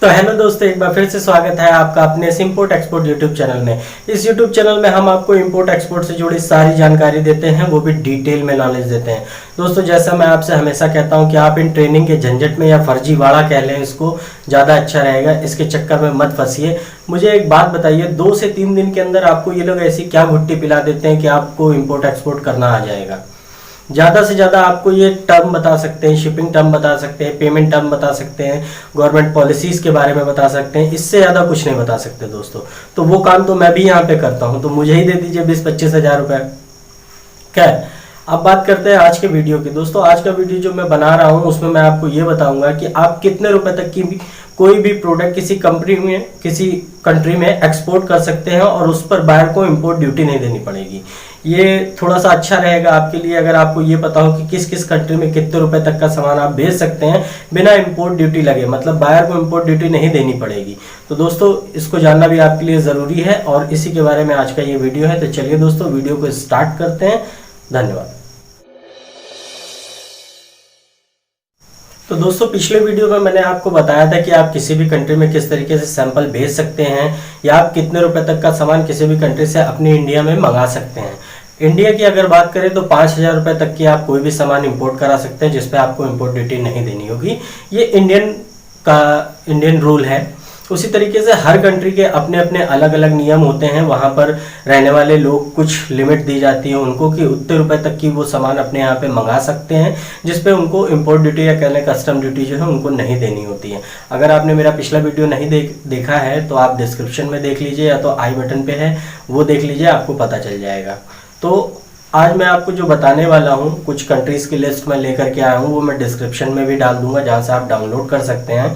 तो हेलो दोस्तों, एक बार फिर से स्वागत है आपका अपने इम्पोर्ट एक्सपोर्ट यूट्यूब चैनल में। इस यूट्यूब चैनल में हम आपको इंपोर्ट एक्सपोर्ट से जुड़ी सारी जानकारी देते हैं, वो भी डिटेल में नॉलेज देते हैं। दोस्तों, जैसा मैं आपसे हमेशा कहता हूं कि आप इन ट्रेनिंग के झंझट में या फर्जीवाड़ा कह लें इसको, ज़्यादा अच्छा रहेगा। इसके चक्कर में मत फंसिए। मुझे एक बात बताइए, 2 से 3 दिन के अंदर आपको ये लोग ऐसी क्या घुट्टी पिला देते हैं कि आपको इंपोर्ट एक्सपोर्ट करना आ जाएगा। ज़्यादा से ज़्यादा आपको ये टर्म बता सकते हैं, शिपिंग टर्म बता सकते हैं, पेमेंट टर्म बता सकते हैं, गवर्नमेंट पॉलिसीज के बारे में बता सकते हैं। इससे ज़्यादा कुछ नहीं बता सकते दोस्तों। तो वो काम तो मैं भी यहाँ पे करता हूँ, तो मुझे ही दे दीजिए 20-25 हज़ार रुपये। खैर, अब बात करते हैं आज के वीडियो की। दोस्तों, आज का वीडियो जो मैं बना रहा हूँ उसमें मैं आपको ये बताऊंगा कि आप कितने रुपए तक की कोई भी प्रोडक्ट किसी कंट्री में एक्सपोर्ट कर सकते हैं और उस पर बायर को इंपोर्ट ड्यूटी नहीं देनी पड़ेगी। ये थोड़ा सा अच्छा रहेगा आपके लिए अगर आपको ये पता हो कि किस किस कंट्री में कितने रुपए तक का सामान आप भेज सकते हैं बिना इंपोर्ट ड्यूटी लगे, मतलब बायर को इंपोर्ट ड्यूटी नहीं देनी पड़ेगी। तो दोस्तों, इसको जानना भी आपके लिए ज़रूरी है और इसी के बारे में आज का ये वीडियो है। तो चलिए दोस्तों, वीडियो को स्टार्ट करते हैं। धन्यवाद। तो दोस्तों, पिछले वीडियो में मैंने आपको बताया था कि आप किसी भी कंट्री में किस तरीके से सैंपल भेज सकते हैं या आप कितने रुपए तक का सामान किसी भी कंट्री से अपने इंडिया में मंगा सकते हैं। इंडिया की अगर बात करें तो 5,000 रुपये तक की आप कोई भी सामान इंपोर्ट करा सकते हैं जिसपे आपको इंपोर्ट ड्यूटी नहीं देनी होगी। ये इंडियन रूल है। उसी तरीके से हर कंट्री के अपने अपने अलग अलग नियम होते हैं। वहाँ पर रहने वाले लोग कुछ लिमिट दी जाती है उनको कि उतने रुपए तक की वो सामान अपने यहाँ पे मंगा सकते हैं जिसपे उनको इंपोर्ट ड्यूटी या कहने कस्टम ड्यूटी जो है उनको नहीं देनी होती है। अगर आपने मेरा पिछला वीडियो नहीं देखा है तो आप डिस्क्रिप्शन में देख लीजिए या तो आई बटन पे है वो देख लीजिए, आपको पता चल जाएगा। तो आज मैं आपको जो बताने वाला हूँ, कुछ कंट्रीज़ की लिस्ट मैं लेकर के आया हूँ, वो मैं डिस्क्रिप्शन में भी डाल दूंगा जहाँ से आप डाउनलोड कर सकते हैं।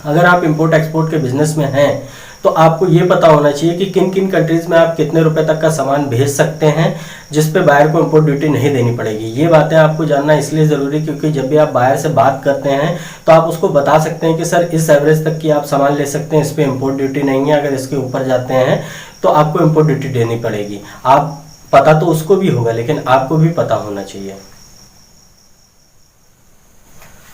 अगर आप इंपोर्ट एक्सपोर्ट के बिजनेस में हैं तो आपको ये पता होना चाहिए कि किन किन कंट्रीज में आप कितने रुपए तक का सामान भेज सकते हैं जिस पे बायर को इंपोर्ट ड्यूटी नहीं देनी पड़ेगी। ये बातें आपको जानना इसलिए ज़रूरी क्योंकि जब भी आप बायर से बात करते हैं तो आप उसको बता सकते हैं कि सर इस एवरेज तक की आप सामान ले सकते हैं, इस पर इंपोर्ट ड्यूटी नहीं है। अगर इसके ऊपर जाते हैं तो आपको इंपोर्ट ड्यूटी देनी पड़ेगी। आप पता तो उसको भी होगा लेकिन आपको भी पता होना चाहिए।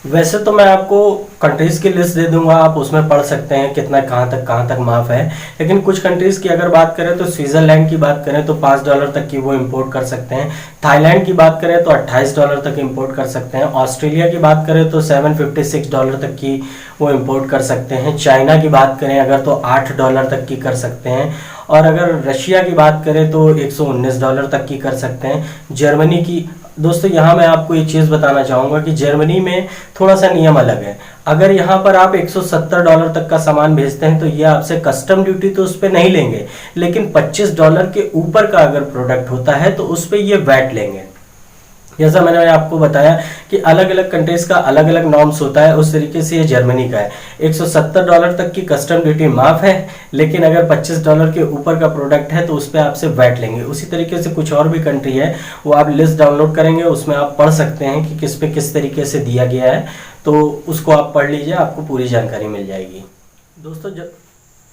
वैसे तो मैं आपको कंट्रीज़ की लिस्ट दे दूंगा, आप उसमें पढ़ सकते हैं कितना कहाँ तक माफ़ है। लेकिन कुछ कंट्रीज़ की अगर बात करें तो स्विट्ज़रलैंड की बात करें तो $5 तक की वो इंपोर्ट कर सकते हैं। थाईलैंड की बात करें तो $28 तक इंपोर्ट कर सकते हैं। ऑस्ट्रेलिया की बात करें तो $756 तक की वो इंपोर्ट कर सकते हैं। चाइना की बात करें अगर तो $8 तक की कर सकते हैं। और अगर रशिया की बात करें तो $119 तक की कर सकते हैं। जर्मनी की, दोस्तों यहाँ मैं आपको एक चीज़ बताना चाहूँगा कि जर्मनी में थोड़ा सा नियम अलग है। अगर यहाँ पर आप $170 तक का सामान भेजते हैं तो ये आपसे कस्टम ड्यूटी तो उस पर नहीं लेंगे, लेकिन $25 के ऊपर का अगर प्रोडक्ट होता है तो उस पर ये वैट लेंगे। जैसा मैंने आपको बताया कि अलग अलग कंट्रीज का अलग अलग नॉर्म्स होता है, उस तरीके से ये जर्मनी का है। $170 तक की कस्टम ड्यूटी माफ है, लेकिन अगर $25 के ऊपर का प्रोडक्ट है तो उस पर आपसे वैट लेंगे। उसी तरीके से कुछ और भी कंट्री है, वो आप लिस्ट डाउनलोड करेंगे, उसमें आप पढ़ सकते हैं कि किस पे किस तरीके से दिया गया है। तो उसको आप पढ़ लीजिए, आपको पूरी जानकारी मिल जाएगी।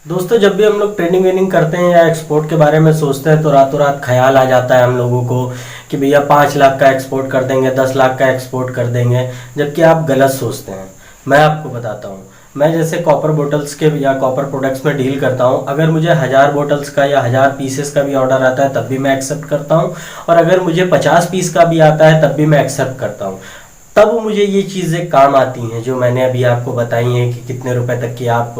दोस्तों, जब भी हम लोग ट्रेनिंग वेनिंग करते हैं या एक्सपोर्ट के बारे में सोचते हैं तो रातों रात ख्याल आ जाता है हम लोगों को कि भैया 5 लाख का एक्सपोर्ट कर देंगे, 10 लाख का एक्सपोर्ट कर देंगे, जबकि आप गलत सोचते हैं। मैं आपको बताता हूँ, मैं जैसे कॉपर बोटल्स के या कॉपर प्रोडक्ट्स में डील करता हूँ। अगर मुझे 1000 बोटल्स का या 1000 पीसेस का भी ऑर्डर आता है तब भी मैं एक्सेप्ट करता हूँ, और अगर मुझे 50 पीस का भी आता है तब भी मैं एक्सेप्ट करता हूँ। तब मुझे ये चीज़ें काम आती हैं जो मैंने अभी आपको बताई हैं कि कितने रुपए तक की आप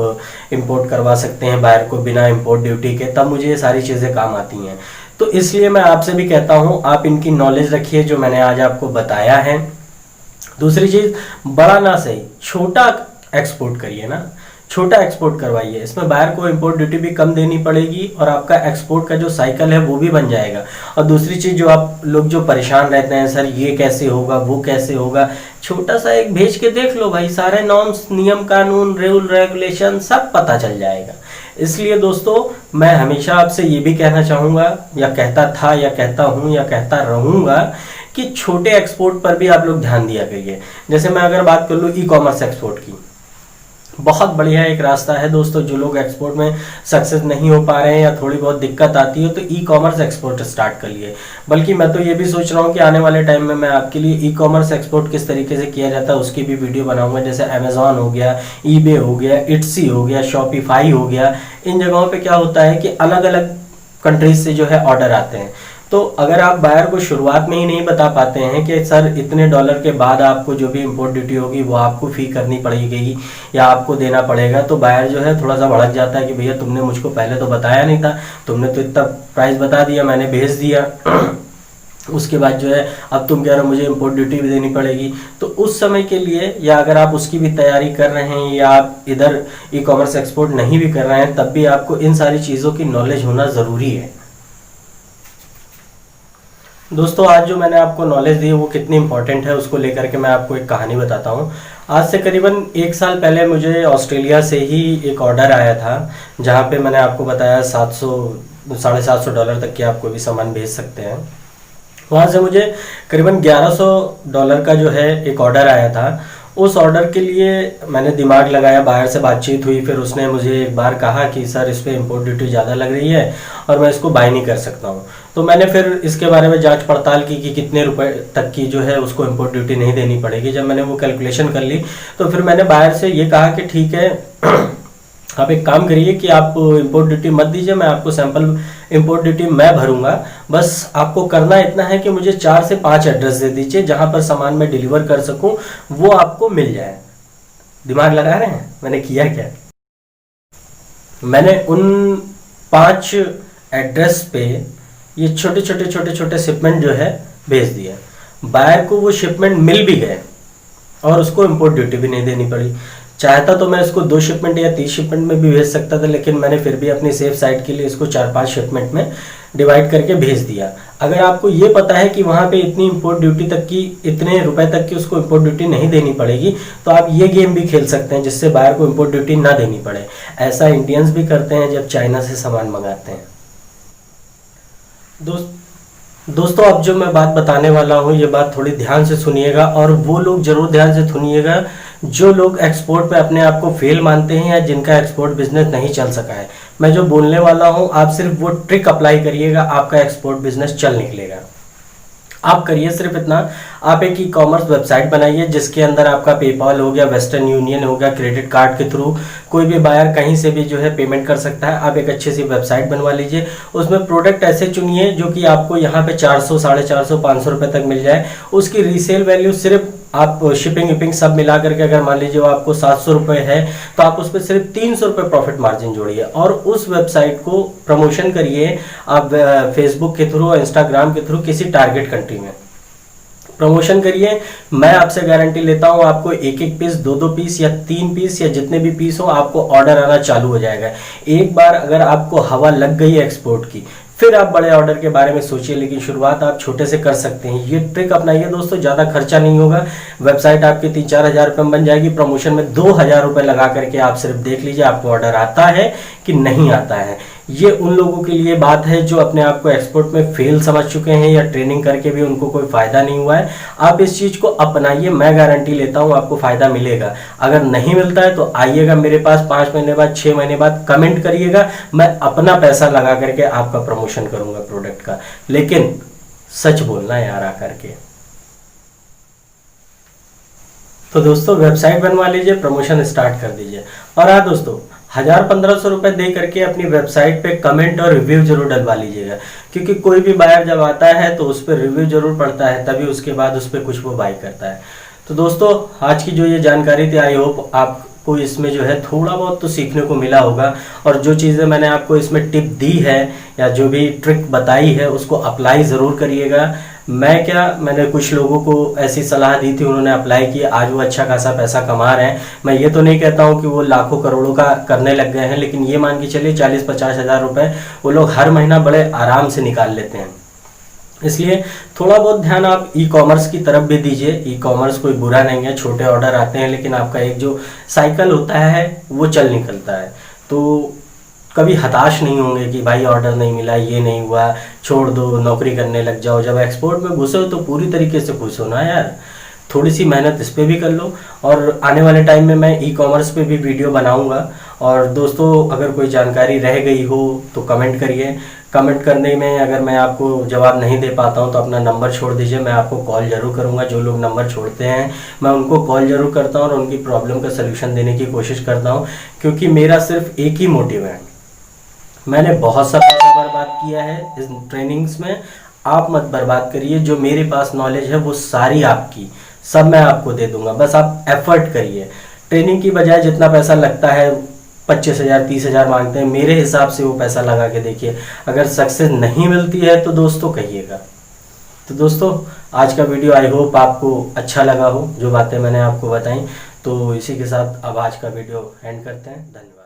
इंपोर्ट करवा सकते हैं बायर को बिना इंपोर्ट ड्यूटी के, तब मुझे ये सारी चीज़ें काम आती हैं। तो इसलिए मैं आपसे भी कहता हूँ आप इनकी नॉलेज रखिए जो मैंने आज आपको बताया है। दूसरी चीज़, बड़ा ना सही छोटा एक्सपोर्ट करिए ना, छोटा एक्सपोर्ट करवाइए। इसमें बायर को इंपोर्ट ड्यूटी भी कम देनी पड़ेगी और आपका एक्सपोर्ट का जो साइकिल है वो भी बन जाएगा। और दूसरी चीज़, जो आप लोग जो परेशान रहते हैं सर ये कैसे होगा वो कैसे होगा, छोटा सा एक भेज के देख लो भाई, सारे नॉर्म्स, नियम कानून, रूल रेगुलेशन सब पता चल जाएगा। इसलिए दोस्तों, मैं हमेशा आपसे ये भी कहना चाहूँगा, या कहता था या कहता हूँ या कहता रहूँगा कि छोटे एक्सपोर्ट पर भी आप लोग ध्यान दिया करिए। जैसे मैं अगर बात कर लूँ ई कॉमर्स एक्सपोर्ट की, बहुत बढ़िया एक रास्ता है दोस्तों। जो लोग एक्सपोर्ट में सक्सेस नहीं हो पा रहे हैं या थोड़ी बहुत दिक्कत आती है तो ई कॉमर्स एक्सपोर्ट स्टार्ट कर लिए। बल्कि मैं तो ये भी सोच रहा हूँ कि आने वाले टाइम में मैं आपके लिए ई कॉमर्स एक्सपोर्ट किस तरीके से किया जाता है उसकी भी वीडियो बनाऊंगा। जैसे अमेजॉन हो गया, ईबे हो गया, इट्सी हो गया, शॉपिफाई हो गया, इन जगहों पर क्या होता है कि अलग अलग कंट्रीज से जो है ऑर्डर आते हैं। तो अगर आप बायर को शुरुआत में ही नहीं बता पाते हैं कि सर इतने डॉलर के बाद आपको जो भी इंपोर्ट ड्यूटी होगी वो आपको फी करनी पड़ेगी या आपको देना पड़ेगा, तो बायर जो है थोड़ा सा भड़क जाता है कि भैया तुमने मुझको पहले तो बताया नहीं था, तुमने तो इतना प्राइस बता दिया, मैंने भेज दिया, उसके बाद जो है अब तुम कह रहे हो मुझे इंपोर्ट ड्यूटी भी देनी पड़ेगी। तो उस समय के लिए, या अगर आप उसकी भी तैयारी कर रहे हैं या आप इधर ई कॉमर्स एक्सपोर्ट नहीं भी कर रहे हैं, तब भी आपको इन सारी चीज़ों की नॉलेज होना ज़रूरी है। दोस्तों आज जो मैंने आपको नॉलेज दी है वो कितनी इंपॉर्टेंट है उसको लेकर के मैं आपको एक कहानी बताता हूँ। आज से करीबन 1 साल पहले मुझे ऑस्ट्रेलिया से ही एक ऑर्डर आया था, जहाँ पे मैंने आपको बताया 700 $750 तक के आप कोई भी सामान भेज सकते हैं। वहाँ से मुझे करीबन $1100 का जो है एक ऑर्डर आया था। उस ऑर्डर के लिए मैंने दिमाग लगाया, बाहर से बातचीत हुई, फिर उसने मुझे एक बार कहा कि सर इस पर इम्पोर्ट ड्यूटी ज़्यादा लग रही है और मैं इसको बाय नहीं कर सकता हूँ। तो मैंने फिर इसके बारे में जांच पड़ताल की कि कितने रुपए तक की जो है उसको इम्पोर्ट ड्यूटी नहीं देनी पड़ेगी। जब मैंने वो कैलकुलेशन कर ली तो फिर मैंने बाहर से ये कहा कि ठीक है आप एक काम करिए कि आप इंपोर्ट ड्यूटी मत दीजिए, मैं आपको सैंपल इंपोर्ट ड्यूटी मैं भरूंगा, बस आपको करना इतना है कि मुझे 4 से 5 एड्रेस दे दीजिए जहां पर सामान मैं डिलीवर कर सकूं, वो आपको मिल जाए। दिमाग लगा रहे हैं मैंने किया क्या? मैंने उन 5 एड्रेस पे ये छोटे छोटे शिपमेंट जो है भेज दिया। बायर को वो शिपमेंट मिल भी गए और उसको इंपोर्ट ड्यूटी भी नहीं देनी पड़ी। चाहता तो मैं इसको 2 शिपमेंट या 3 शिपमेंट में भी भेज सकता था, लेकिन मैंने फिर भी अपनी सेफ साइड के लिए इसको 4-5 शिपमेंट में डिवाइड करके भेज दिया। अगर आपको ये पता है कि वहाँ पे इतनी इंपोर्ट ड्यूटी तक की, इतने रुपए तक की उसको इंपोर्ट ड्यूटी नहीं देनी पड़ेगी, तो आप ये गेम भी खेल सकते हैं जिससे बायर को इंपोर्ट ड्यूटी ना देनी पड़े। ऐसा इंडियंस भी करते हैं जब चाइना से सामान मंगाते हैं। दोस्तों अब जो मैं बात बताने वाला हूँ ये बात थोड़ी ध्यान से सुनिएगा, और वो लोग जरूर ध्यान से सुनिएगा जो लोग एक्सपोर्ट में अपने आप को फेल मानते हैं या जिनका एक्सपोर्ट बिजनेस नहीं चल सका है। मैं जो बोलने वाला हूँ आप सिर्फ वो ट्रिक अप्लाई करिएगा, आपका एक्सपोर्ट बिजनेस चल निकलेगा। आप करिए सिर्फ इतना, आप एक ई कॉमर्स वेबसाइट बनाइए जिसके अंदर आपका पेपाल हो गया, वेस्टर्न यूनियन हो गया, क्रेडिट कार्ड के थ्रू कोई भी बायर कहीं से भी जो है पेमेंट कर सकता है। आप एक अच्छी सी वेबसाइट बनवा लीजिए, उसमें प्रोडक्ट ऐसे चुनिए जो कि आपको यहाँ पे 400, 450, 500 रुपये तक मिल जाए। उसकी रीसेल वैल्यू सिर्फ आप शिपिंग विपिंग सब मिला करके अगर मान लीजिए वो आपको 700 रुपये है तो आप उस पर सिर्फ 300 रुपये प्रॉफिट मार्जिन जोड़िए और उस वेबसाइट को प्रमोशन करिए। आप फेसबुक के थ्रू, इंस्टाग्राम के थ्रू किसी टारगेट कंट्री में प्रमोशन करिए। मैं आपसे गारंटी लेता हूं आपको 1-1 पीस, 2-2 पीस या 3 पीस या जितने भी पीस हो आपको ऑर्डर आना चालू हो जाएगा। एक बार अगर आपको हवा लग गई है एक्सपोर्ट की, फिर आप बड़े ऑर्डर के बारे में सोचिए, लेकिन शुरुआत आप छोटे से कर सकते हैं। ये ट्रिक अपनाइए दोस्तों, ज़्यादा खर्चा नहीं होगा। वेबसाइट आपकी 3-4 हज़ार रुपये में बन जाएगी। प्रमोशन में 2,000 रुपये लगा करके आप सिर्फ देख लीजिए आपको ऑर्डर आता है कि नहीं आता है। ये उन लोगों के लिए बात है जो अपने आप को एक्सपोर्ट में फेल समझ चुके हैं या ट्रेनिंग करके भी उनको कोई फायदा नहीं हुआ है। आप इस चीज़ को अपनाइए, मैं गारंटी लेता हूँ आपको फायदा मिलेगा। अगर नहीं मिलता है तो आइएगा मेरे पास 5 महीने बाद, 6 महीने बाद कमेंट करिएगा, मैं अपना पैसा लगा करके आपका प्रमोशन करूंगा प्रोडक्ट का। लेकिन सच बोलना यार आकर के। तो दोस्तों वेबसाइट बनवा लीजिए, प्रमोशन स्टार्ट कर दीजिए। और हाँ दोस्तों, 1000-1500 रुपये दे करके अपनी वेबसाइट पे कमेंट और रिव्यू जरूर डलवा लीजिएगा, क्योंकि कोई भी बायर जब आता है तो उस पर रिव्यू जरूर पड़ता है, तभी उसके बाद उस पर कुछ वो बाय करता है। तो दोस्तों आज की जो ये जानकारी थी, आई होप आपको इसमें जो है थोड़ा बहुत तो सीखने को मिला होगा, और जो चीज़ें मैंने आपको इसमें टिप दी है या जो भी ट्रिक बताई है उसको अप्लाई ज़रूर करिएगा। मैंने कुछ लोगों को ऐसी सलाह दी थी, उन्होंने अप्लाई किया, आज वो अच्छा खासा पैसा कमा रहे हैं। मैं ये तो नहीं कहता हूँ कि वो लाखों करोड़ों का करने लग गए हैं, लेकिन ये मान के चलिए 40-50 हज़ार रुपये वो लोग हर महीना बड़े आराम से निकाल लेते हैं। इसलिए थोड़ा बहुत ध्यान आप ई कॉमर्स की तरफ भी दीजिए। ई कॉमर्स कोई बुरा नहीं है, छोटे ऑर्डर आते हैं, लेकिन आपका एक जो साइकिल होता है वो चल निकलता है। तो कभी हताश नहीं होंगे कि भाई ऑर्डर नहीं मिला, ये नहीं हुआ, छोड़ दो, नौकरी करने लग जाओ। जब एक्सपोर्ट में घुसो तो पूरी तरीके से घुसो ना यार। थोड़ी सी मेहनत इस पे भी कर लो। और आने वाले टाइम में मैं ई कॉमर्स पे भी वीडियो बनाऊंगा। और दोस्तों अगर कोई जानकारी रह गई हो तो कमेंट करिए। कमेंट करने में अगर मैं आपको जवाब नहीं दे पाता हूं तो अपना नंबर छोड़ दीजिए, मैं आपको कॉल ज़रूर करूंगा। जो लोग नंबर छोड़ते हैं मैं उनको कॉल ज़रूर करता हूं और उनकी प्रॉब्लम का सलूशन देने की कोशिश करता हूं, क्योंकि मेरा सिर्फ एक ही मोटिव है। मैंने बहुत सा पैसा बर्बाद किया है इस ट्रेनिंग्स में, आप मत बर्बाद करिए। जो मेरे पास नॉलेज है वो सारी आपकी, सब मैं आपको दे दूंगा, बस आप एफर्ट करिए। ट्रेनिंग की बजाय जितना पैसा लगता है 25,000 30,000 मांगते हैं, मेरे हिसाब से वो पैसा लगा के देखिए। अगर सक्सेस नहीं मिलती है तो दोस्तों कहिएगा। तो दोस्तों आज का वीडियो आई होप आपको अच्छा लगा हो, जो बातें मैंने आपको बताई। तो इसी के साथ अब आज का वीडियो एंड करते हैं। धन्यवाद।